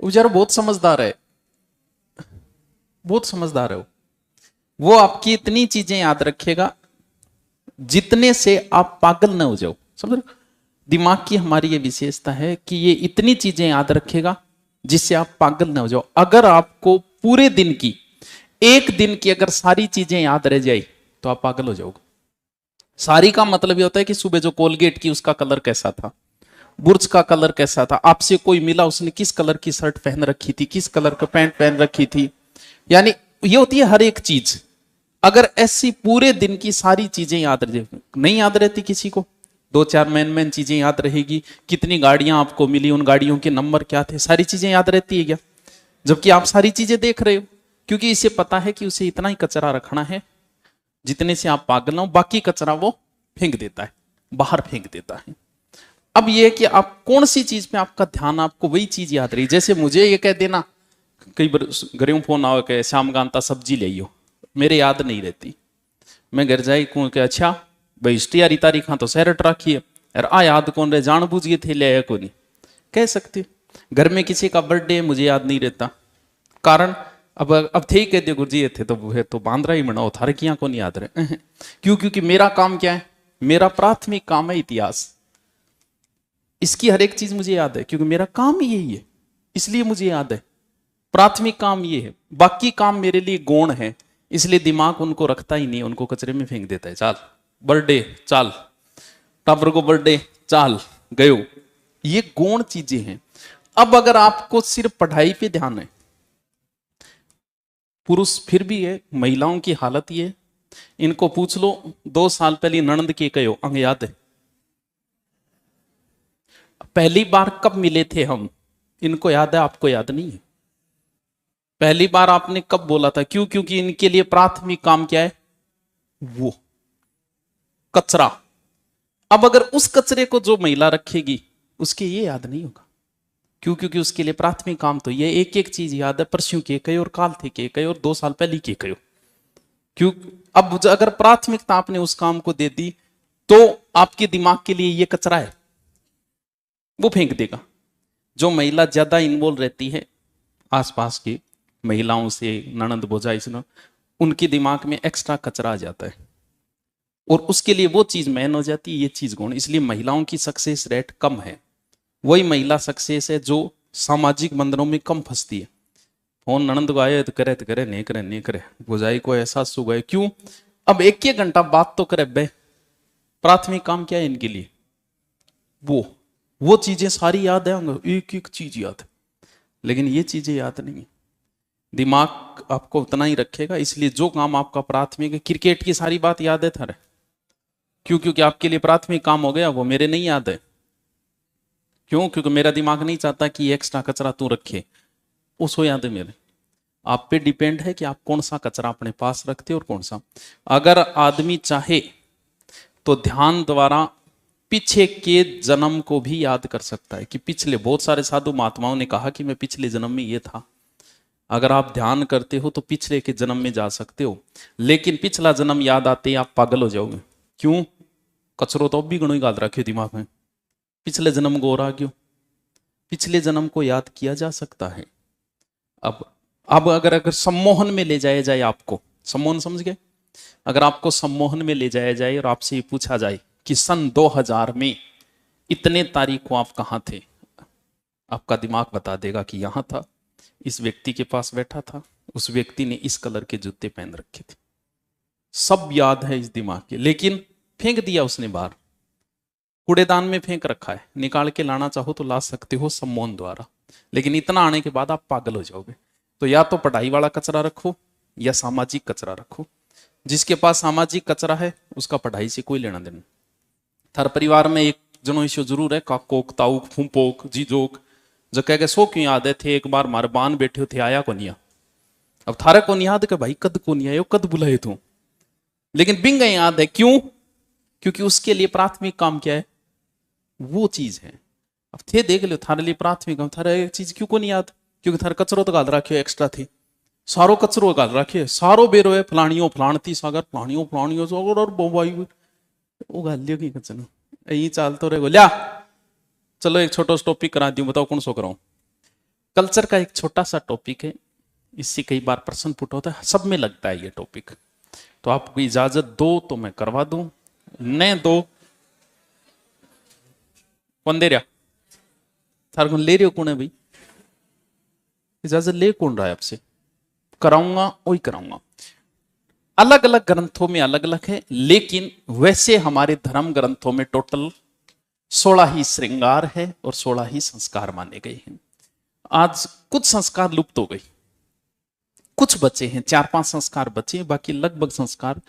वो बेचारा बहुत समझदार है, बहुत समझदार है वो आपकी इतनी चीजें याद रखेगा जितने से आप पागल ना हो जाओ। समझ रहे हो? दिमाग की हमारी ये विशेषता है कि ये इतनी चीजें याद रखेगा जिससे आप पागल ना हो जाओ। अगर आपको पूरे दिन की, एक दिन की अगर सारी चीजें याद रह जाए तो आप पागल हो जाओगे। सारी का मतलब ये होता है कि सुबह जो कोलगेट की उसका कलर कैसा था, बुर्ज का कलर कैसा था, आपसे कोई मिला उसने किस कलर की शर्ट पहन रखी थी, किस कलर का पैंट पहन रखी थी, यानी ये होती है हर एक चीज। अगर ऐसी पूरे दिन की सारी चीजें याद रहे, नहीं याद रहती किसी को, दो चार मेन मेन चीजें याद रहेगी, कितनी गाड़ियां आपको मिली, उन गाड़ियों के नंबर क्या थे, सारी चीजें याद रहती है क्या? जबकि आप सारी चीजें देख रहे हो, क्योंकि इसे पता है कि उसे इतना ही कचरा रखना है जितने से आप पागल ना हो, बाकी कचरा वो फेंक देता है, बाहर फेंक देता है। अब यह कि आप कौन सी चीज पे आपका ध्यान, आपको वही चीज याद रही। जैसे मुझे ये कह देना, कई बार घरों फोन आओ के श्याम गांता सब्जी ले आइयो, मेरे याद नहीं रहती। मैं घर जाई कहूँ कि अच्छा भाई इष्टियारी तारीख तो सैरट रखी है यार, आ याद कौन रहे, जान बूझ गए थे ले आया को नहीं कह सकते। घर में किसी का बर्थडे मुझे याद नहीं रहता, कारण अब थे ही कह दियो गुरुजी ये थे तो वो है तो बांद्रा ही मनाओ, थारे किया को नहीं याद रहे। क्यों? क्योंकि मेरा काम क्या है, मेरा प्राथमिक काम है इतिहास। इसकी हर एक चीज मुझे याद है क्योंकि मेरा काम ही यही है, इसलिए मुझे याद है। प्राथमिक काम ये है, बाकी काम मेरे लिए गौण है, इसलिए दिमाग उनको रखता ही नहीं, उनको कचरे में फेंक देता है। चाल बर्थडे, चाल टाबर को बर्थडे, चाल गयो, ये गौण चीजें हैं। अब अगर आपको सिर्फ पढ़ाई पे ध्यान है, पुरुष फिर भी है, महिलाओं की हालत ये है, इनको पूछ लो 2 साल पहले ननंद के कहो अंग याद है, पहली बार कब मिले थे हम, इनको याद है, आपको याद नहीं है। पहली बार आपने कब बोला था, क्यों? क्योंकि इनके लिए प्राथमिक काम क्या है, वो कचरा। अब अगर उस कचरे को जो महिला रखेगी उसके ये याद नहीं होगा, क्यों? क्योंकि उसके लिए प्राथमिक काम तो ये एक एक चीज याद है, परसों के कई और काल थे के कई और 2 साल पहले के कई। क्यों? अब अगर प्राथमिकता आपने उस काम को दे दी तो आपके दिमाग के लिए ये कचरा है, वो फेंक देगा। जो महिला ज्यादा इन्वॉल्व रहती है आसपास की महिलाओं से, ननंद भौजाई से, उनके दिमाग में एक्स्ट्रा कचरा आ जाता है और उसके लिए वो चीज मैन हो जाती है, ये चीज गौण। इसलिए महिलाओं की सक्सेस रेट कम है। वही महिला सक्सेस है जो सामाजिक बंधनों में कम फंसती है। फोन ननंद को आए तो करे नहीं करे, भौजाई को एहसास हो गए, क्यों? अब एक एक घंटा बात तो करे बे, प्राथमिक काम क्या है इनके लिए, वो चीजें सारी याद है, एक एक चीज याद है, लेकिन ये चीजें याद नहीं है। दिमाग आपको उतना ही रखेगा, इसलिए जो काम आपका प्राथमिक है, क्रिकेट की सारी बात याद है थारे, क्यों? क्योंकि आपके लिए प्राथमिक काम हो गया, वो मेरे नहीं याद है। क्यों? क्योंकि मेरा दिमाग नहीं चाहता कि एक्स्ट्रा कचरा तू रखे, उसको याद है मेरे। आप पे डिपेंड है कि आप कौन सा कचरा अपने पास रखते हो और कौन सा। अगर आदमी चाहे तो ध्यान द्वारा पीछे के जन्म को भी याद कर सकता है, कि पिछले बहुत सारे साधु महात्माओं ने कहा कि मैं पिछले जन्म में ये था। अगर आप ध्यान करते हो तो पिछले के जन्म में जा सकते हो, लेकिन पिछला जन्म याद आते ही आप पागल हो जाओगे। क्यों? कचरो तो अब भी गणों याद रखे दिमाग में, पिछले जन्म को रहा क्यों? पिछले जन्म को याद किया जा सकता है। अब अगर सम्मोहन में ले जाया जाए आपको, सम्मोहन समझ गए? अगर आपको सम्मोहन में ले जाया जाए और आपसे ये पूछा जाए कि सन 2000 में इतने तारीख को आप कहां थे, आपका दिमाग बता देगा कि यहां था, इस व्यक्ति के पास बैठा था, उस व्यक्ति ने इस कलर के जूते पहन रखे थे। सब याद है इस दिमाग के, लेकिन फेंक दिया उसने बाहर, कूड़ेदान में फेंक रखा है। निकाल के लाना चाहो तो ला सकते हो सम्मोहन द्वारा, लेकिन इतना आने के बाद आप पागल हो जाओगे। तो या तो पढ़ाई वाला कचरा रखो या सामाजिक कचरा रखो। जिसके पास सामाजिक कचरा है उसका पढ़ाई से कोई लेना देना। थार परिवार में एक जनो इश्यू जरूर है, काकोक ताऊक फूपोक जीजोक, जो कह के सो क्यों याद है थे एक बार मारे बान बैठे थे आया को नहीं। अब थारे को नहीं याद के भाई कद को नहीं आयो, कद बुलाए तू, लेकिन बिंग याद है। क्यों? क्योंकि उसके लिए प्राथमिक काम क्या है, वो चीज है। अब थे देख लो थारे लिए प्राथमिक काम, थारे चीज क्यों को नहीं याद? क्योंकि थारे कचरो तो गाल रखे एक्स्ट्रा थी, सारो कचरो गाल रखे, सारो बेरो है फलानियों फलाणती सागर फलानियों फलानियों सागर और बोबाई वो गाल लियो की कचनो यही चाल तो रहे ल्या। चलो एक छोटो टॉपिक करा दूं, बताओ कौन सो कराऊं? कल्चर का एक छोटा सा टॉपिक है, इससे कई बार प्रश्न पुट होता है, सब में लगता है ये टॉपिक। तो आपको इजाजत दो तो मैं करवा दूं, न दो कौन दे रहा, थार कौन ले रहे हो, कौन है भाई, इजाजत ले कौन रहा है आपसे, कराऊंगा वही कराऊंगा। अलग अलग ग्रंथों में अलग अलग है, लेकिन वैसे हमारे धर्म ग्रंथों में टोटल 16 ही श्रृंगार है और 16 ही संस्कार माने गए हैं। आज कुछ संस्कार लुप्त हो गए, कुछ बचे हैं, 4-5 संस्कार बचे हैं, बाकी लगभग संस्कार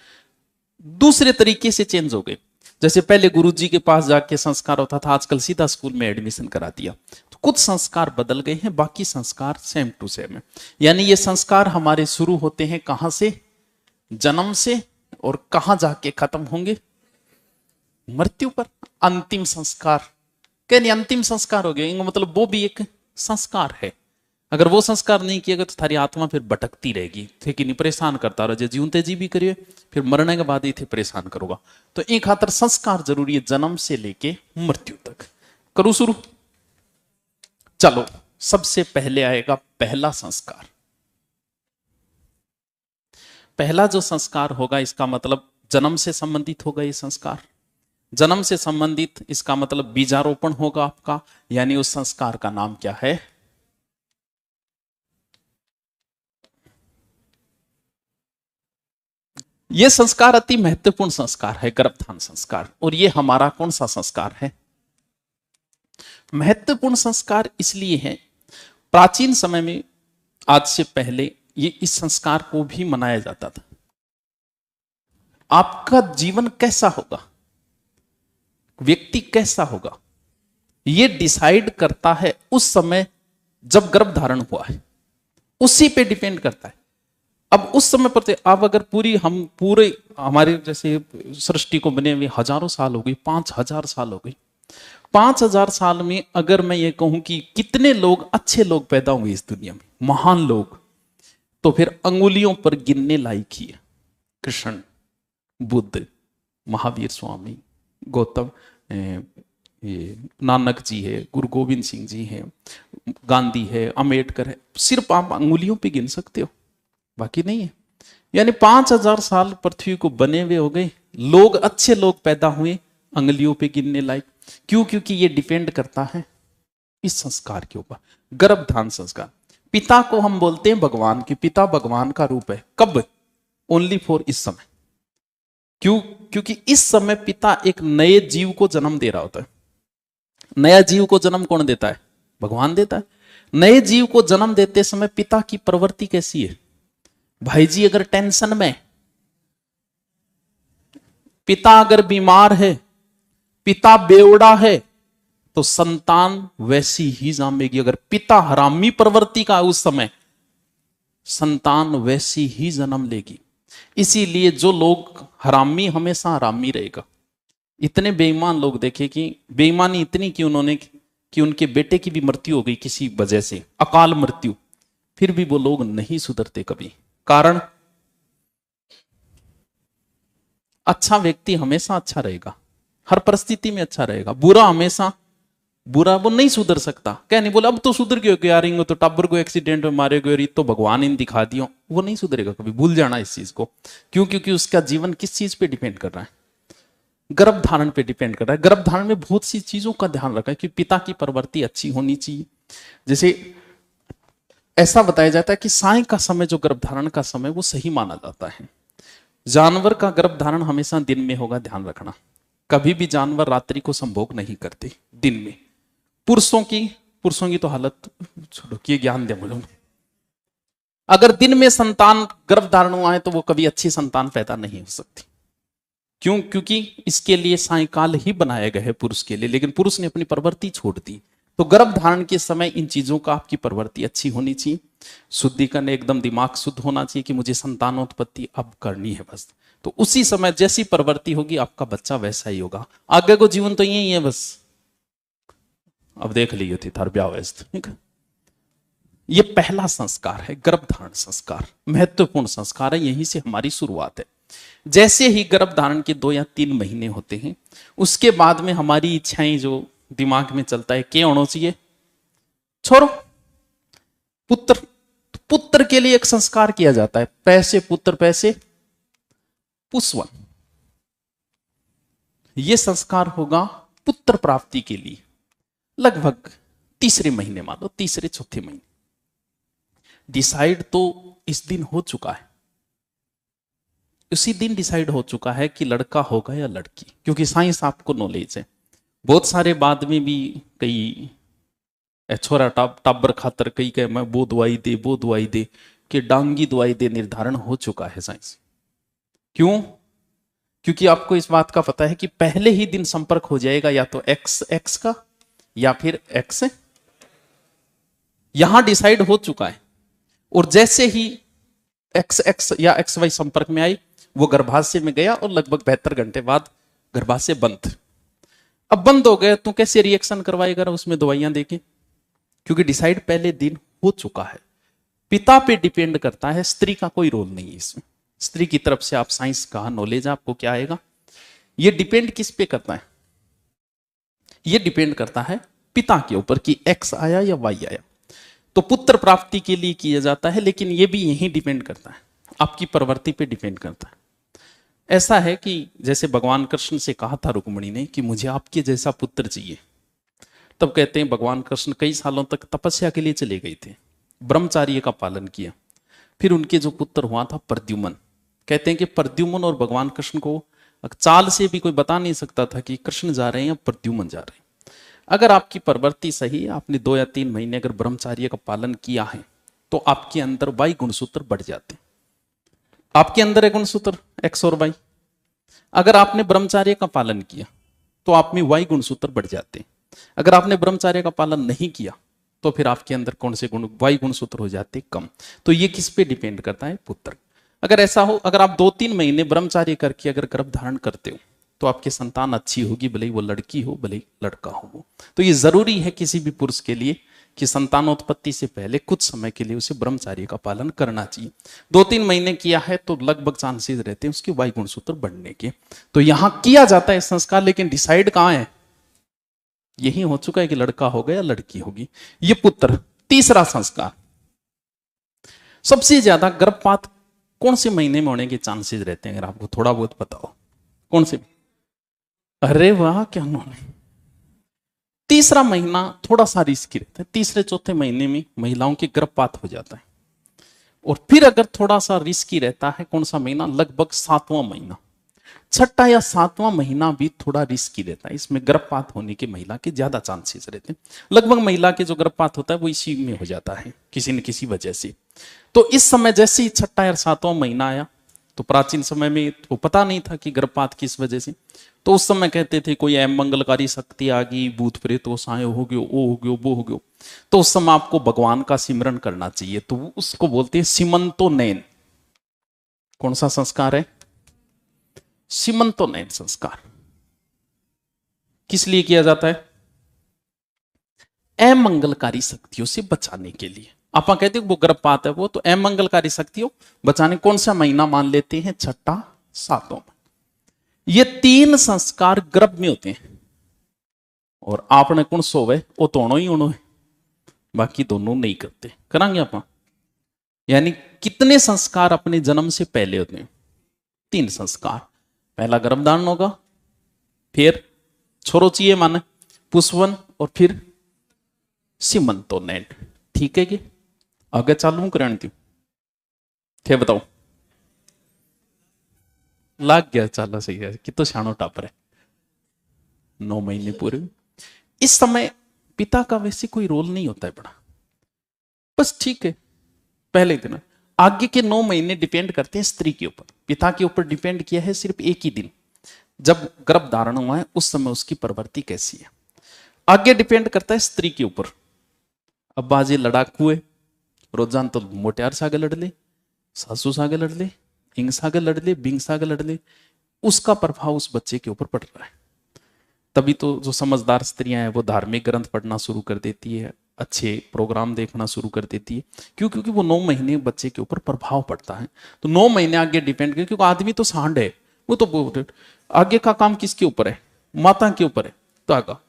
दूसरे तरीके से चेंज हो गए। जैसे पहले गुरुजी के पास जाके संस्कार होता था, आजकल सीधा स्कूल में एडमिशन करा दिया। तो कुछ संस्कार बदल गए हैं, बाकी संस्कार सेम टू सेम है। यानी ये संस्कार हमारे शुरू होते हैं कहां से, जन्म से, और कहां जाके खत्म होंगे, मृत्यु पर। अंतिम संस्कार कहने, अंतिम संस्कार हो गया, मतलब वो भी एक संस्कार है। अगर वो संस्कार नहीं किएगा तो थारी आत्मा फिर भटकती रहेगी, थे कि नहीं परेशान करता रहे, जीवते जी भी करिए, फिर मरने के बाद ही थे परेशान करोगा। तो एक खातर संस्कार जरूरी है, जन्म से लेके मृत्यु तक। करूं शुरू, चलो सबसे पहले आएगा पहला संस्कार। पहला जो संस्कार होगा, इसका मतलब जन्म से संबंधित होगा ये संस्कार। जन्म से संबंधित, इसका मतलब बीजारोपण होगा आपका, यानी उस संस्कार का नाम क्या है, यह संस्कार अति महत्वपूर्ण संस्कार है, गर्भधान संस्कार। और यह हमारा कौन सा संस्कार है, महत्वपूर्ण संस्कार इसलिए है, प्राचीन समय में आज से पहले ये इस संस्कार को भी मनाया जाता था। आपका जीवन कैसा होगा, व्यक्ति कैसा होगा, यह डिसाइड करता है उस समय जब गर्भधारण हुआ है, उसी पे डिपेंड करता है। अब उस समय पर आप अगर पूरे हमारे जैसे सृष्टि को बने हुए हजारों साल हो गई, 5000 साल हो गई, 5000 साल में अगर मैं ये कहूं कि कितने लोग अच्छे लोग पैदा हुए इस दुनिया में, महान लोग, तो फिर अंगुलियों पर गिनने लायक ही है। कृष्ण, बुद्ध, महावीर स्वामी, गौतम, ये नानक जी है, गुरु गोविंद सिंह जी हैं, गांधी है, अम्बेडकर है, सिर्फ आप अंगुलियों पे गिन सकते हो, बाकी नहीं है। यानी 5000 साल पृथ्वी को बने हुए हो गए, लोग अच्छे लोग पैदा हुए अंगुलियों पे गिनने लायक। क्यों, क्योंकि ये डिपेंड करता है इस संस्कार के ऊपर, गर्भधान संस्कार। पिता को हम बोलते हैं भगवान, की पिता भगवान का रूप है। कब, ओनली फॉर इस समय। क्यों, क्योंकि इस समय पिता एक नए जीव को जन्म दे रहा होता है। नया जीव को जन्म कौन देता है, भगवान देता है। नए जीव को जन्म देते समय पिता की प्रवृत्ति कैसी है, भाई जी अगर टेंशन में, पिता अगर बीमार है, पिता बेवड़ा है, तो संतान वैसी ही जन्मेगी। अगर पिता हरामी प्रवृत्ति का उस समय, संतान वैसी ही जन्म लेगी। इसीलिए जो लोग हरामी, हमेशा हरामी रहेगा। इतने बेईमान लोग देखे कि बेईमानी इतनी की उन्होंने कि उनके बेटे की भी मृत्यु हो गई किसी वजह से, अकाल मृत्यु, फिर भी वो लोग नहीं सुधरते कभी। कारण, अच्छा व्यक्ति हमेशा अच्छा रहेगा, हर परिस्थिति में अच्छा रहेगा। बुरा हमेशा बुरा, वो नहीं सुधर सकता। क्या नहीं बोला अब तो सुधर गयो कि यार तो टाबर को एक्सीडेंट में मारे गए, तो भगवान इन दिखा दियो, वो नहीं सुधरेगा कभी, भूल जाना इस चीज को। क्यों, क्योंकि उसका जीवन किस चीज पे डिपेंड कर रहा है, गर्भधारण पे डिपेंड कर रहा है। गर्भधारण में बहुत सी चीजों का ध्यान रखा है कि पिता की प्रवृत्ति अच्छी होनी चाहिए। जैसे ऐसा बताया जाता है कि साय का समय, जो गर्भधारण का समय, वो सही माना जाता है। जानवर का गर्भधारण हमेशा दिन में होगा, ध्यान रखना। कभी भी जानवर रात्रि को संभोग नहीं करते, दिन में। पुरुषों की तो हालत छोड़ो, कि ज्ञान दे मुझे। अगर दिन में संतान गर्भधारण हुआ है तो वो कभी अच्छी संतान पैदा नहीं हो सकती। क्यों, क्योंकि इसके लिए सायकाल ही बनाया गया है पुरुष के लिए, लेकिन पुरुष ने अपनी प्रवृत्ति छोड़ दी। तो गर्भधारण के समय इन चीजों का आपकी प्रवृत्ति अच्छी होनी चाहिए, शुद्धिकरण, एकदम दिमाग शुद्ध होना चाहिए कि मुझे संतानोत्पत्ति अब करनी है बस। तो उसी समय जैसी प्रवृत्ति होगी आपका बच्चा वैसा ही होगा। आगे को जीवन तो यही है बस, अब देख लीजिए थी थार ब्याह व्यस्त। ये पहला संस्कार है, गर्भधारण संस्कार, महत्वपूर्ण संस्कार है, यहीं से हमारी शुरुआत है। जैसे ही गर्भधारण के 2 या 3 महीने होते हैं, उसके बाद में हमारी इच्छाएं जो दिमाग में चलता है, क्या होना चाहिए, छोड़ो, पुत्र, पुत्र के लिए एक संस्कार किया जाता है, पैसे पुत्र पैसे पुष्वन। यह संस्कार होगा पुत्र प्राप्ति के लिए लगभग तीसरे महीने, मान लो तीसरे चौथे महीने। डिसाइड तो इस दिन हो चुका है, उसी दिन डिसाइड हो चुका है कि लड़का होगा या लड़की, क्योंकि साइंस आपको नॉलेज है। बहुत सारे बाद में भी कई छोरा टाबर खातर कई कहे मैं वो दवाई दे वो दवाई दे, कि डांगी दवाई दे निर्धारण हो चुका है साइंस। क्यों? क्योंकि आपको इस बात का पता है कि पहले ही दिन संपर्क हो जाएगा या तो एक्स एक्स का या फिर एक्स, यहां डिसाइड हो चुका है। और जैसे ही एक्स एक्स या एक्स वाई संपर्क में आई, वो गर्भाशय में गया और लगभग 72 घंटे बाद गर्भाशय बंद। अब बंद हो गया तो कैसे रिएक्शन करवाएगा उसमें दवाइयां देके, क्योंकि डिसाइड पहले दिन हो चुका है। पिता पे डिपेंड करता है, स्त्री का कोई रोल नहीं है इसमें। स्त्री की तरफ से आप साइंस का नॉलेज आपको क्या आएगा, ये डिपेंड किस पे करता है, ये डिपेंड करता है पिता के ऊपर कि एक्स आया या वाई आया। तो पुत्र प्राप्ति के लिए किया जाता है, लेकिन ये भी यही डिपेंड करता है, आपकी प्रवृत्ति पे डिपेंड करता है। ऐसा है कि जैसे भगवान कृष्ण से कहा था रुक्मिणी ने कि मुझे आपके जैसा पुत्र चाहिए, तब कहते हैं भगवान कृष्ण कई सालों तक तपस्या के लिए चले गए थे, ब्रह्मचार्य का पालन किया। फिर उनके जो पुत्र हुआ था प्रद्युम्न, कहते हैं कि प्रद्युम्न और भगवान कृष्ण को चाल से भी कोई बता नहीं सकता था कि कृष्ण जा रहे हैं या प्रद्युम्न जा रहे हैं। अगर आपकी प्रवृत्ति सही है, आपने 2 या 3 महीने अगर ब्रह्मचार्य का पालन किया है, तो आपके अंदर वाई गुणसूत्र बढ़ जाते। आपके अंदर है गुणसूत्र एक्स और वाई, अगर आपने ब्रह्मचार्य का पालन किया तो आप में वाई गुणसूत्र बढ़ जाते। अगर आपने ब्रह्मचार्य का पालन नहीं किया तो फिर आपके अंदर कौन से गुण, वाई गुणसूत्र हो जाते कम। तो ये किस पे डिपेंड करता है, पुत्र। अगर ऐसा हो, अगर आप 2-3 महीने ब्रह्मचार्य करके अगर गर्भ धारण करते हो तो आपकी संतान अच्छी होगी, भले ही वो लड़की हो भले ही लड़का हो। तो ये जरूरी है किसी भी पुरुष के लिए कि संतानोत्पत्ति से पहले कुछ समय के लिए उसे ब्रह्मचार्य का पालन करना चाहिए। 2-3 महीने किया है तो लगभग चांसेस रहते हैं उसके वाई गुणसूत्र बढ़ने के। तो यहां किया जाता है संस्कार, लेकिन डिसाइड कहां है, यही हो चुका है कि लड़का होगा या लड़की होगी। ये पुत्र। तीसरा संस्कार, सबसे ज्यादा गर्भपात कौन से महीने में होने के चांसेस रहते हैं, अगर आपको थोड़ा बहुत पता हो, कौन से? अरे वाह, क्या उन्होंने, तीसरा महीना थोड़ा सा रिस्की रहता है। तीसरे चौथे महीने में महिलाओं के गर्भपात हो जाता है। और फिर अगर थोड़ा सा रिस्की रहता है कौन सा महीना, लगभग 7वां महीना। 6ठा या 7वां महीना भी थोड़ा रिस्की रहता है, इसमें गर्भपात होने के महिला के ज्यादा चांसेस रहते हैं। लगभग महिला के जो गर्भपात होता है वो इसी में हो जाता है किसी न किसी वजह से। तो इस समय जैसे ही 6ठा या 7वां महीना आया, तो प्राचीन समय में वो पता नहीं था कि गर्भपात किस वजह से, तो उस समय कहते थे कोई अमंगलकारी शक्ति आ गई, भूत प्रेत वो साए हो गयो, ओ हो गयो, वो हो गयो। तो उस समय आपको भगवान का सिमरन करना चाहिए, तो उसको बोलते हैं सीमंतो नयन। कौन सा संस्कार है, सीमंतो नयन संस्कार। किस लिए किया जाता है, अमंगलकारी शक्तियों से बचाने के लिए। आप कहते हैं वो गर्भपात है, वो तो अमंगलकारी शक्तियों बचाने। कौन सा महीना मान लेते हैं, 6ठा 7वां। ये 3 संस्कार गर्भ में होते हैं। और आपने कौन सोवे वो दोनों ही उन्होंने, बाकी दोनों नहीं करते, करांगे आप। यानी कितने संस्कार अपने जन्म से पहले होते हैं, 3 संस्कार। पहला गर्भधारण होगा, फिर छोरो चाहिए माने पुष्पवन, और फिर सीमंतोन्नयन। ठीक है कि आगे चालू करण थी, थे बताओ, लाग गया, चाला सही है, कि तो शानो टापर है। 9 महीने पूरे। इस समय पिता का वैसे कोई रोल नहीं होता है बड़ा, बस ठीक है पहले दिन। आगे के 9 महीने डिपेंड करते हैं स्त्री के ऊपर। पिता के ऊपर डिपेंड किया है सिर्फ एक ही दिन, जब गर्भ धारण हुआ है उस समय उसकी प्रवृत्ति कैसी है। आगे डिपेंड करता है स्त्री के ऊपर। अब बाजे लड़ाकू है, रोजान तो मोटियार सागे लड़ ले, सासू सागे लड़ ले, इंग सागे लड़ ले, बिंग सागे लड़ ले, उसका प्रभाव उस बच्चे के ऊपर पड़ रहा है। तभी तो जो समझदार स्त्रियां हैं वो धार्मिक ग्रंथ पढ़ना शुरू कर देती है, अच्छे प्रोग्राम देखना शुरू कर देती है। क्यों? क्योंकि वो 9 महीने बच्चे के ऊपर प्रभाव पड़ता है। तो 9 महीने आगे डिपेंड करे, क्योंकि आदमी तो सांड है, वो तो आगे का काम किसके ऊपर है, माता के ऊपर है। तो आगा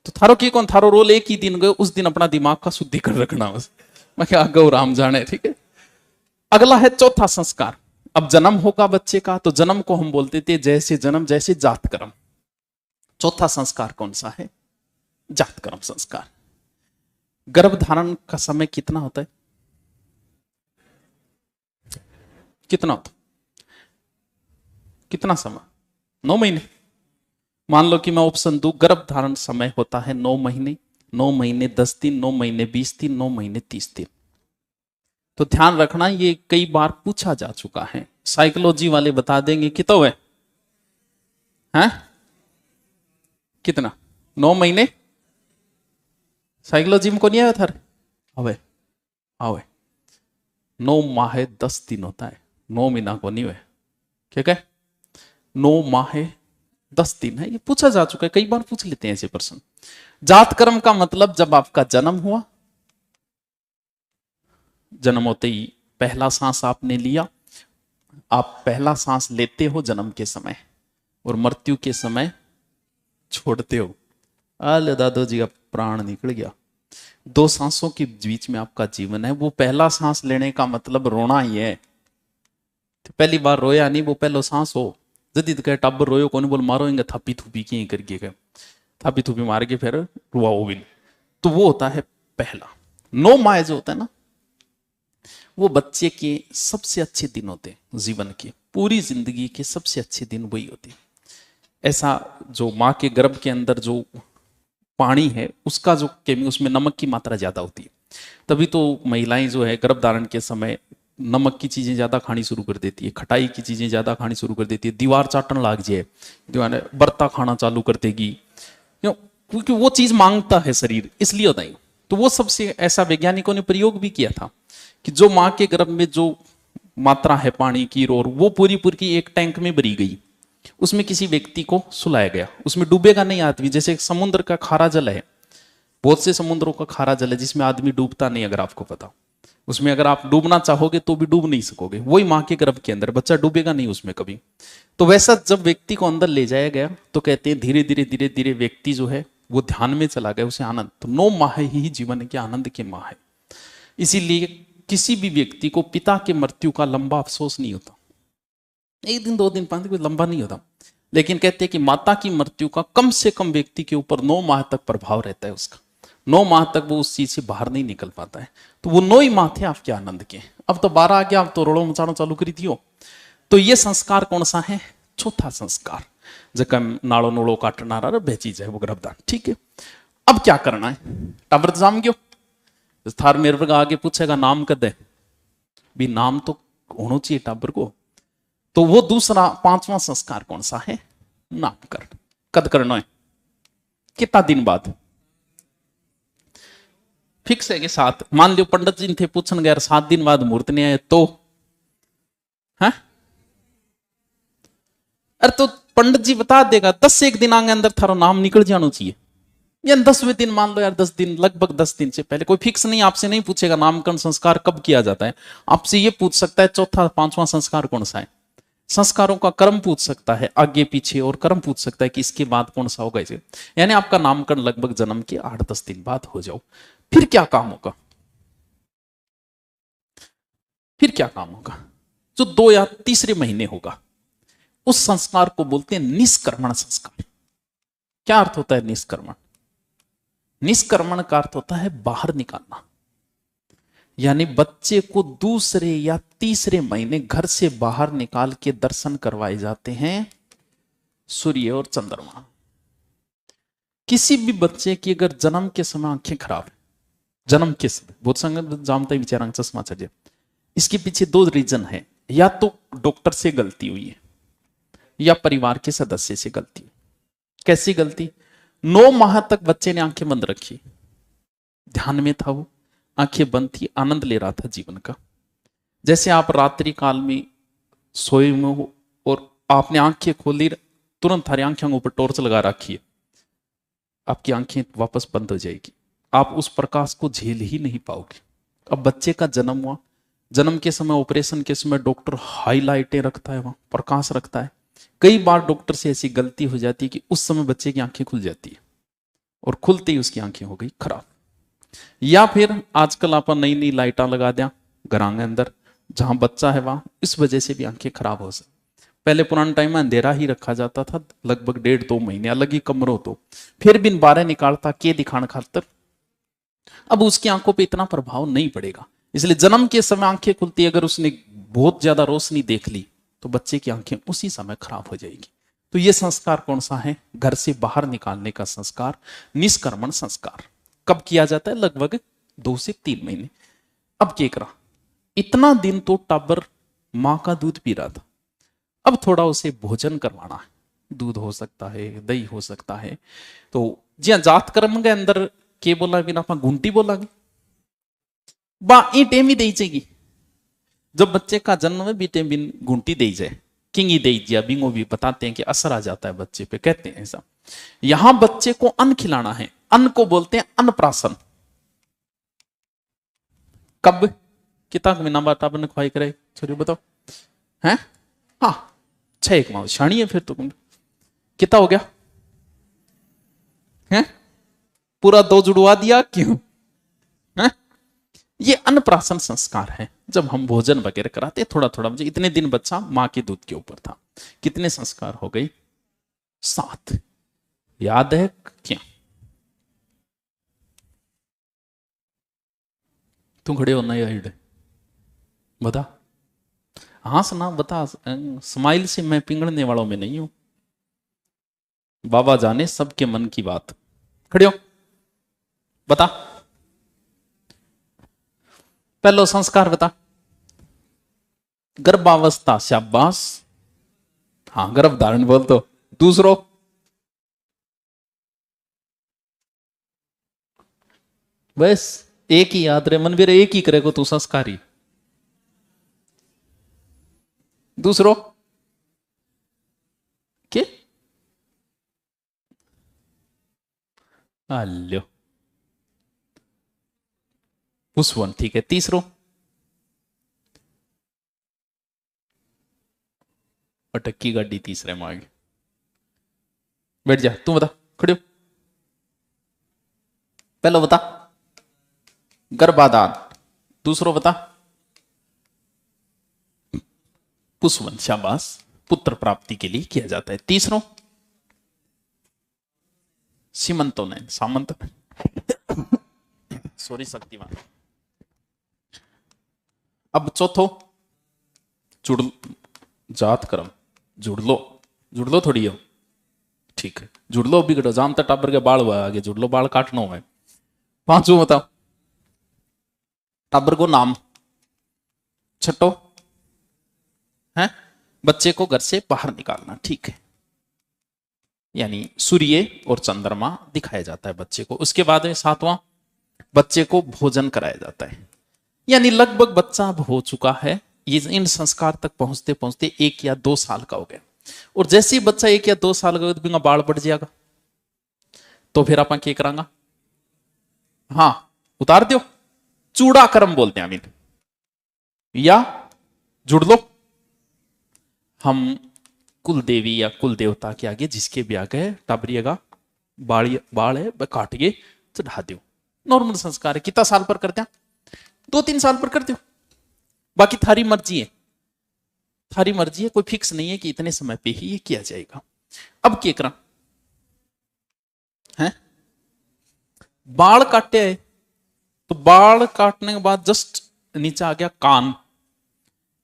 तो थारो की कौन, थारो रोल एक ही दिन गए, उस दिन अपना दिमाग का शुद्धिकरण रखना बस। मैं क्या गौ राम जाने, ठीक है। अगला है चौथा संस्कार। अब जन्म होगा बच्चे का, तो जन्म को हम बोलते थे जैसे जन्म जैसे जात कर्म। चौथा संस्कार कौन सा है? जात कर्म संस्कार। गर्भ धारण का समय कितना होता है? कितना होता? कितना समय? 9 महीने। मान लो कि मैं ऑप्शन दू, गर्भ धारण समय होता है 9 महीने, 9 महीने 10 दिन, 9 महीने 20 दिन, 9 महीने 30 दिन। तो ध्यान रखना, ये कई बार पूछा जा चुका है। साइकोलॉजी वाले बता देंगे कि तो है हैं? कितना? 9 महीने। साइकोलॉजी में को नहीं आया था? अवे अवे 9 माह 10 दिन होता है, 9 महीना को नहीं हुए, ठीक है। 9 माह 10 दिन है, ये पूछा जा चुका है, कई बार पूछ लेते हैं ऐसे प्रश्न। जात कर्म का मतलब जब आपका जन्म हुआ, जन्म होते ही पहला सांस आपने लिया, आप पहला सांस लेते हो जन्म के समय और मृत्यु के समय छोड़ते हो। अले दादाजी का प्राण निकल गया। 2 सांसों के बीच में आपका जीवन है। वो पहला सांस लेने का मतलब रोना ही है। तो पहली बार रोया नहीं, वो पहलो सांस हो। जदीद कहे टब रोयो कौन, बोल मारो इंगे थप्पी थुपी की करके गए, थप्पी थुपी मार के फिर रुआ वो भी। तो वो होता है पहला। 9 माह जो होता है ना, वो बच्चे के सबसे अच्छे दिन होते हैं जीवन के, पूरी जिंदगी के सबसे अच्छे दिन वही होते हैं। ऐसा जो माँ के गर्भ के अंदर जो पानी है उसका जो उसमें नमक की मात्रा ज्यादा होती है, तभी तो महिलाएं जो है गर्भ धारण के समय नमक की चीजें ज्यादा खानी शुरू कर देती है, खटाई की चीजें ज्यादा खानी शुरू कर देती है, दीवार चाटन लाग जाए, दीवार बर्ता खाना चालू कर देगी, क्यों? क्योंकि वो चीज मांगता है शरीर, इसलिए होता है। तो वो सबसे ऐसा वैज्ञानिकों ने प्रयोग भी किया था कि जो माँ के गर्भ में जो मात्रा है पानी की, और वो पूरी पूरी एक टैंक में भरी गई, उसमें किसी व्यक्ति को सुलाया गया। उसमें डूबेगा नहीं आदमी, जैसे समुद्र का खारा जल है, बहुत से समुद्रों का खारा जल है जिसमें आदमी डूबता नहीं, अगर आपको पता, उसमें अगर आप डूबना चाहोगे तो भी डूब नहीं सकोगे। वही माँ के गर्भ के अंदर बच्चा डूबेगा नहीं उसमें कभी। तो वैसा जब व्यक्ति को अंदर ले जाया गया तो कहते हैं धीरे धीरे धीरे धीरे व्यक्ति जो है वो ध्यान में चला गया, उसे आनंद। तो 9 माह ही जीवन के आनंद के माह है। इसीलिए किसी भी व्यक्ति को पिता के मृत्यु का लंबा अफसोस नहीं होता, 1 दिन 2 दिन 5 दिन कोई लंबा नहीं होता। लेकिन कहते हैं कि माता की मृत्यु का कम से कम व्यक्ति के ऊपर 9 माह तक प्रभाव रहता है उसका। 9 माह तक वो उस चीज से बाहर नहीं निकल पाता है। तो वो 9 ही माह थे आपके आनंद के। अब तो 12 आ गया, अब तो रोड़ो मचानो चालू करी दियो। तो ये संस्कार कौन सा है? चौथा संस्कार, जका नाड़ो नोड़ो काटना रह चीज है वो गर्भदान, ठीक है। अब क्या करना है? टाबर जाम गयो, थार मेरे वर्ग आगे पूछेगा नाम कद है भी, नाम तो होना चाहिए टाबर को। तो वो दूसरा 5वां संस्कार कौन सा है? नामकरण। कद करना है? कितना दिन बाद? फिक्स है कि 7। मान लियो पंडित जी थे पूछन गए 7 दिन बाद मुहूर्त नहीं आए तो है? अरे तो पंडित जी बता देगा 10 दिन आगे अंदर थारो नाम निकल जाना चाहिए, या 10वें दिन मान लो यार, 10 दिन, लगभग 10 दिन से पहले। कोई फिक्स नहीं, आपसे नहीं पूछेगा नामकरण संस्कार कब किया जाता है। आपसे ये पूछ सकता है चौथा 5वां संस्कार कौन सा है। संस्कारों का क्रम पूछ सकता है आगे पीछे, और क्रम पूछ सकता है कि इसके बाद कौन सा होगा इसे। यानी आपका नामकरण लगभग जन्म के 8-10 दिन बाद हो जाओ। फिर क्या काम होगा? फिर क्या काम होगा? जो 2 या तीसरे महीने होगा, उस संस्कार को बोलते हैं निष्क्रमण संस्कार। क्या अर्थ होता है निष्क्रमण? निष्क्रमण का अर्थ होता है बाहर निकालना। यानी बच्चे को दूसरे या तीसरे महीने घर से बाहर निकाल के दर्शन करवाए जाते हैं सूर्य और चंद्रमा। किसी भी बच्चे की अगर जन्म के समय आंखें खराब है, जन्म के समय, बहुत संगत जानते ही बेचारा चश्मा चढ़ जाए, इसके पीछे 2 रीजन है। या तो डॉक्टर से गलती हुई है, या परिवार के सदस्य से गलती। कैसी गलती? 9 माह तक बच्चे ने आंखें बंद रखी, ध्यान में था, वो आंखें बंद थी, आनंद ले रहा था जीवन का। जैसे आप रात्रि काल में सोए में हो और आपने आंखें खोली, तुरंत हमारी आंखों के ऊपर टॉर्च लगा रखी है, आपकी आंखें वापस बंद हो जाएगी, आप उस प्रकाश को झेल ही नहीं पाओगे। अब बच्चे का जन्म हुआ, जन्म के समय, ऑपरेशन के समय डॉक्टर हाईलाइटें रखता है, वहां प्रकाश रखता है। कई बार डॉक्टर से ऐसी गलती हो जाती है कि उस समय बच्चे की आंखें खुल जाती है, और खुलते ही उसकी आंखें हो गई खराब। या फिर आजकल आप नई नई लाइटा लगा दिया घरां के अंदर, जहां बच्चा है वहां, इस वजह से भी आंखें खराब हो सकती। पहले पुराने टाइम में अंधेरा ही रखा जाता था, लगभग 1.5-2 महीने अलग ही कमरों, तो फिर बिन बारह निकालता के दिखाने खातर। अब उसकी आंखों पे इतना प्रभाव नहीं पड़ेगा, इसलिए जन्म के समय आंखें खुलती है। अगर उसने बहुत ज्यादा रोशनी देख ली तो बच्चे की आंखें उसी समय खराब हो जाएगी। तो ये संस्कार कौन सा है? घर से बाहर निकालने का संस्कार, निष्क्रमण संस्कार। कब किया जाता है? लगभग 2 से 3 महीने। अब क्या करा, इतना दिन तो टाबर मां का दूध पी रहा था, अब थोड़ा उसे भोजन करवाना है। दूध हो सकता है, दही हो सकता है। तो जी हाँ, जात कर्म के अंदर के बोला बिना आप घुंटी बोलांगे बा ईटे भी दी जाएगी। जब बच्चे का जन्म में बीटे बिन घुंटी दी जाए, किंगी दे दिया बिंगो भी बताते हैं कि असर आ जाता है बच्चे पे, कहते हैं ऐसा। यहां बच्चे को अन्न खिलाना है, अन्न को बोलते हैं अन्नप्राशन। कब कितना महीना बाद आपने खुआई करे छोरी बताओ हैं? हाँ, 6 माह शाणी है फिर तो। कितना हो गया है? पूरा 2 जुड़वा दिया क्यों है? ये अन्नप्राशन संस्कार है। जब हम भोजन वगैरह कराते थोड़ा थोड़ा, मुझे इतने दिन बच्चा मां के दूध के ऊपर था। कितने संस्कार हो गई? 7। याद है क्या? तुम खड़े हो ना यार, बता। हाँ सुना बता, स्माइल से मैं पिंगड़ने वालों में नहीं हूं। बाबा जाने सबके मन की बात। खड़े हो, बता। पहलो संस्कार बता। गर्भावस्था, शाबाश। हाँ, गर्भ धारण बोल दो। दूसरो, बस एक ही याद रहे, मनवीर एक ही करेगा तू संस्कारी। दूसरो के लो पुष्पवन, ठीक है। तीसरो अटक्की गाड़ी, तीसरे में आगे बैठ जा। तू बता, खड़े हो। पहलो बता गर्भाधान, दूसरो बता पुष्पवन, शाबाश। पुत्र प्राप्ति के लिए किया जाता है। तीसरो सीमंतोनयन, सामंत, सॉरी शक्तिमान। अब चौथो जुड़, जात कर्म, जुड़ लो। जुड़ लो थोड़ी हो, ठीक है। जुड़ लो बिगड़ो, जाम तक टाबर के बाल हुआ आगे, जुड़ लो, बाल काटना है। पांचों बताओ, टाबर को नाम। छठो है बच्चे को घर से बाहर निकालना, ठीक है। यानी सूर्य और चंद्रमा दिखाया जाता है बच्चे को। उसके बाद में 7वां, बच्चे को भोजन कराया जाता है। यानी लगभग बच्चा अब हो चुका है, ये इन संस्कार तक पहुंचते पहुंचते 1 या 2 साल का हो गया। और जैसे ही बच्चा 1 या 2 साल का बिना बाल बढ़ जाएगा, तो फिर आप क्या करांगा? हाँ, उतार दो। चूड़ा कर्म बोलते हैं अमीन, या जुड़ लो। हम कुल देवी या कुल देवता के आगे जिसके भी आगे टाबरिएगा बाल है वह काट के चढ़ा दो। नॉर्मल संस्कार है। कितना साल पर करते हैं? 2-3 साल पर करते हो। बाकी थारी मर्जी है, थारी मर्जी है, कोई फिक्स नहीं है कि इतने समय पे ही ये किया जाएगा। अब क्या करा है? बाल काटे है, तो बाल काटने के बाद जस्ट नीचे आ गया कान,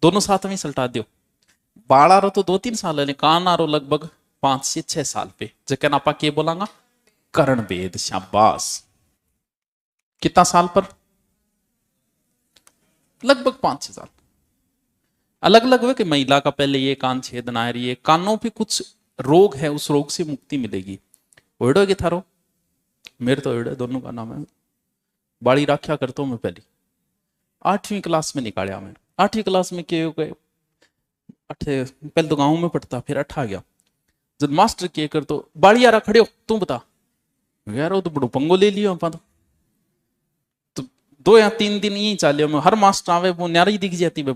दोनों साथ में सलटा दो। बाल आ रहा तो 2-3 साल है, कान आ रहा लगभग 5 से 6 साल पे। जैसे नापा के बोलांगा करण वेद, शाबाश। कितना साल पर? लगभग 5-6 साल। अलग अलग हुए कि महिला का पहले ये कान छेदना है, ये कानों पे कुछ रोग है, उस रोग से मुक्ति मिलेगी। ओढ़ो के थारो, मेरे तो ओढ़े दोनों का नाम है। बाड़ी राख्या करता हूं मैं पहले 8वीं क्लास में निकाला। मैं 8वीं क्लास में क्या हो गए, पहले तो गांव में पढ़ता, फिर 8 आ गया। जब मास्टर के कर तो बाड़ी यारा खड़े हो, तू बता यार, वो तो बड़ो पंगो ले लियो अपन तो 2 या 3 दिन यही चाले में। हर मास्टर आवे वो न्यारा ही दिख जाती है,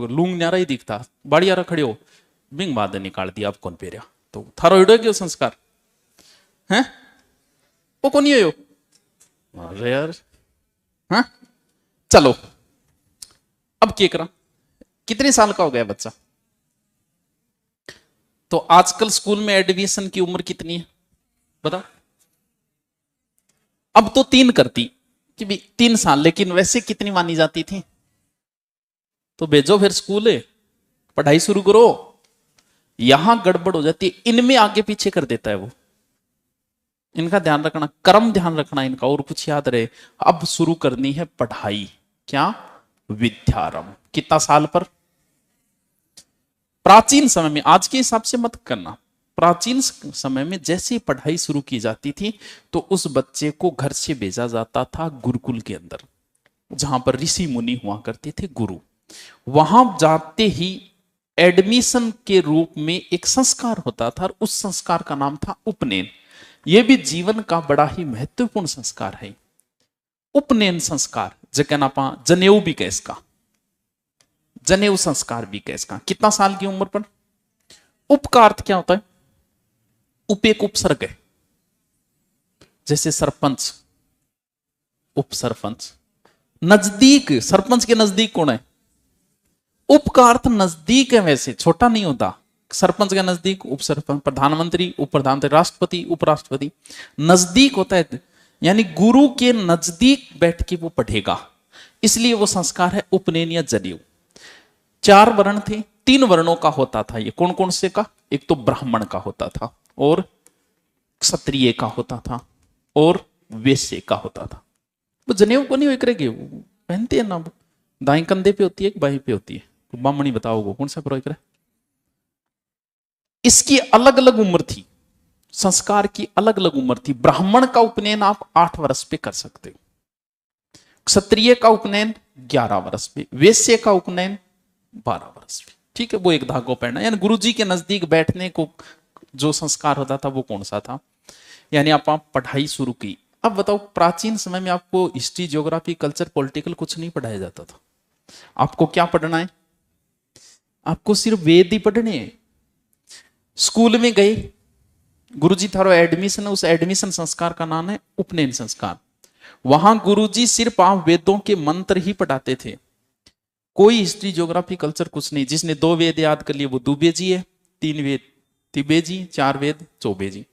लूंग न्यारा ही दिखता। बाड़ी यारा खड़े हो, बिंग बाद निकाल दिया। अब कौन पेरिया? तो थारो इडो क्यों संस्कार है? वो कौन ही हो? अरे यार हाँ चलो, अब क्या करा, कितने साल का हो गया बच्चा? तो आजकल स्कूल में एडमिशन की उम्र कितनी है बताओ? अब तो 3 करती कि भी 3 साल, लेकिन वैसे कितनी मानी जाती थी? तो भेजो फिर स्कूल, पढ़ाई शुरू करो। यहां गड़बड़ हो जाती है, इनमें आगे पीछे कर देता है वो। इनका ध्यान रखना, कर्म ध्यान रखना इनका, और कुछ याद रहे। अब शुरू करनी है पढ़ाई, क्या? विद्यारंभ। कितना साल पर? प्राचीन समय में, आज के हिसाब से मत करना, प्राचीन समय में जैसे पढ़ाई शुरू की जाती थी तो उस बच्चे को घर से भेजा जाता था गुरुकुल के अंदर, जहां पर ऋषि मुनि हुआ करते थे, गुरु। वहां जाते ही एडमिशन के रूप में एक संस्कार होता था, और उस संस्कार का नाम था उपनयन। यह भी जीवन का बड़ा ही महत्वपूर्ण संस्कार है, उपनयन संस्कार। जगन आप जनेऊ भी कह इसका, जनेऊ संस्कार भी कह इसका। कितना साल की उम्र पर? उप का अर्थ क्या होता है? उप एक उपसर्ग है, जैसे सरपंच, उप सरपंच। नजदीक, सरपंच के नजदीक कौन है? उप का अर्थ नजदीक है, वैसे छोटा नहीं होता। सरपंच के नजदीक उप सरपंच, प्रधानमंत्री उप प्रधानमंत्री, राष्ट्रपति उपराष्ट्रपति, नजदीक होता है। यानी गुरु के नजदीक बैठ के वो पढ़ेगा, इसलिए वो संस्कार है उपनयन या जनेऊ। 4 वर्ण थे, 3 वर्णों का होता था ये। कौन कौन से का? एक तो ब्राह्मण का होता था, और क्षत्रिय का होता था, और वैश्य का होता था। वो जनेऊ को नहीं करेंगे, वो पहनते हैं ना, दाएं कंधे पे होती है, एक बाहीं पे होती है। ब्राह्मणी बताओ कौन सा पुरोहित है? इसकी अलग अलग उम्र थी, संस्कार की अलग अलग उम्र थी। ब्राह्मण का उपनयन आप 8 वर्ष पे कर सकते हो, क्षत्रिय का उपनयन 11 वर्ष पे, वैश्य का उपनयन 12 वर्ष पे। ठीक है, वो एक धागो पहनना, यानी गुरु जी के नजदीक बैठने को जो संस्कार होता था वो कौन सा था? यानी आप पढ़ाई शुरू की। अब बताओ, प्राचीन समय में आपको हिस्ट्री, ज्योग्राफी, कल्चर, पॉलिटिकल कुछ नहीं पढ़ाया जाता था। आपको क्या पढ़ना है? आपको सिर्फ वेद ही पढ़ने हैं। स्कूल में गए, गुरुजी थारो एडमिशन है, उस एडमिशन संस्कार का नाम है उपनयन संस्कार। वहां गुरुजी सिर्फ आप वेदों के मंत्र ही पढ़ाते थे, कोई हिस्ट्री, ज्योग्राफी, कल्चर कुछ नहीं। जिसने 2 वेद याद कर लिए वो दुबे जी है, 3 वेद तिबे जी, 4 वेद चौबे जी।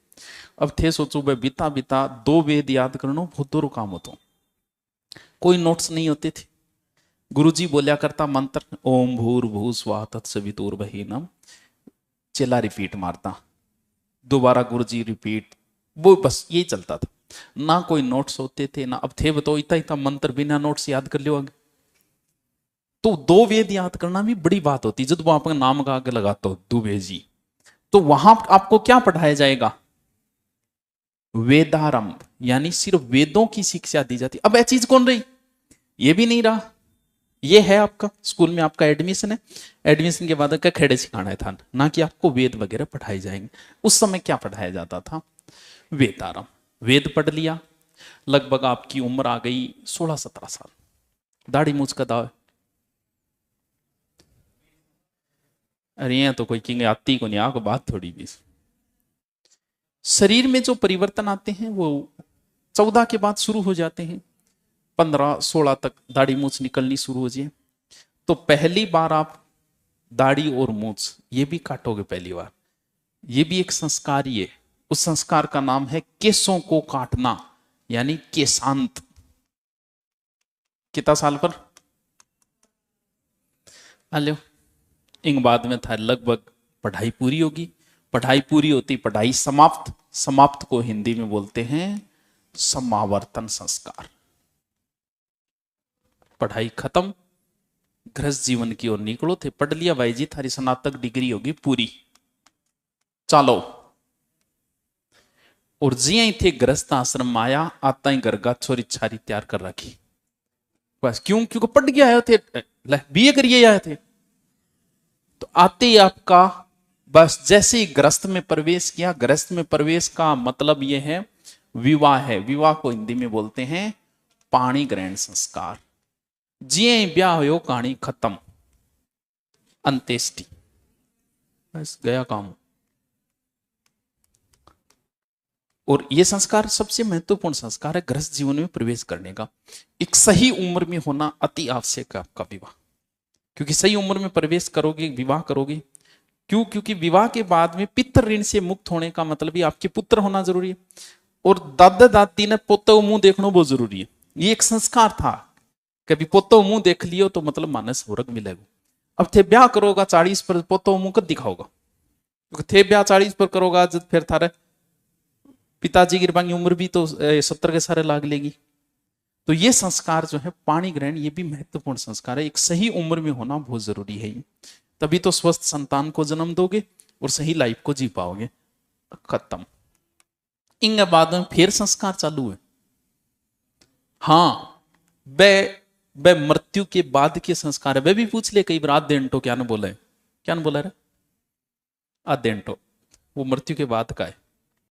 अब थे सोचो भाई, बीता बीता 2 वेद याद करना बहुत दूर काम होता, कोई नोट्स नहीं होते थे। गुरुजी बोलिया करता मंत्र, ओम भूर्भुव स्वः तत्सवितुर्वरेण्यम, चेला रिपीट मारता, दोबारा गुरुजी रिपीट, वो बस यही चलता था। ना कोई नोट्स होते थे ना, अब थे बताओ इतना इतना मंत्र बिना नोट्स याद कर लो आगे। तो 2 वेद याद करना भी बड़ी बात होती, जब वो आपका नाम का आगे लगाते हो दुबे जी, तो वहां आपको क्या पढ़ाया जाएगा? वेदारंभ, यानी सिर्फ वेदों की शिक्षा दी जाती। अब यह चीज कौन रही? ये भी नहीं रहा। ये है आपका स्कूल में आपका एडमिशन है, एडमिशन के बाद का खेड़े सिखाना था, ना कि आपको वेद वगैरह पढ़ाए जाएंगे। उस समय क्या पढ़ाया जाता था? वेदारंभ। वेद पढ़ लिया, लगभग आपकी उम्र आ गई 16-17 साल। दाढ़ी मूछ का दाव, अरे यहाँ तो कोई किंग आती को नहीं, आपको बात थोड़ी भी। शरीर में जो परिवर्तन आते हैं वो 14 के बाद शुरू हो जाते हैं, 15-16 तक दाढ़ी मूछ निकलनी शुरू हो जाए। तो पहली बार आप दाढ़ी और मूछ ये भी काटोगे पहली बार, ये भी एक संस्कार ही है। उस संस्कार का नाम है केसों को काटना, यानी केशांत। कितना साल पर? हेलो, इन बाद में था लगभग पढ़ाई पूरी होगी। पढ़ाई पूरी होती, पढ़ाई समाप्त, समाप्त को हिंदी में बोलते हैं समावर्तन संस्कार। पढ़ाई खत्म, गृहस्थ जीवन की ओर निकलो थे, पढ़ लिया भाई जी, थारी स्नातक डिग्री होगी पूरी, चलो। और जिया ही थे गृहस्थ आश्रम आया, आता ही गरगा छोरी छारी तैयार कर रखी, बस। क्यों? क्योंकि पढ़ गया आए थे, बीए करिए आए थे। तो आते ही आपका बस जैसे ही गृहस्थ में प्रवेश किया, गृहस्थ में प्रवेश का मतलब यह है विवाह है। विवाह को हिंदी में बोलते हैं पाणी ग्रहण संस्कार। जिये ब्याह हो कहानी खत्म, अंत्येष्टि, बस गया काम। और ये संस्कार सबसे महत्वपूर्ण संस्कार है गृहस्थ जीवन में प्रवेश करने का। एक सही उम्र में होना अति आवश्यक है आपका विवाह, क्योंकि सही उम्र में प्रवेश करोगे, विवाह करोगे। क्यों? क्योंकि विवाह के बाद में पितृ ऋण से मुक्त होने का मतलब ही आपके पुत्र होना जरूरी है, और दादा दादी ने पोते मुंह देखना बहुत जरूरी है। ये एक संस्कार था, कभी पोतो मुंह देख लियो तो मतलब मानस स्वर्ग मिलेगा। अब थे ब्याह करोगा 40 पर, पोतो मुंह कद दिखाओगा? थे ब्याह 40 पर करोगा, जब फिर थारे पिताजी की की उम्र भी तो 70 के सारे लाग लेगी। तो ये संस्कार जो है पाणी ग्रहण, ये भी महत्वपूर्ण संस्कार है। एक सही उम्र में होना बहुत जरूरी है, तभी तो स्वस्थ संतान को जन्म दोगे और सही लाइफ को जी पाओगे। खत्म। इन बाद में फिर संस्कार चालू है। हाँ, बे मृत्यु के बाद के संस्कार है। वे भी पूछ ले कई बार, आदेंटो क्या न बोला है, क्या न बोला रे? आदेंटो वो मृत्यु के बाद का है।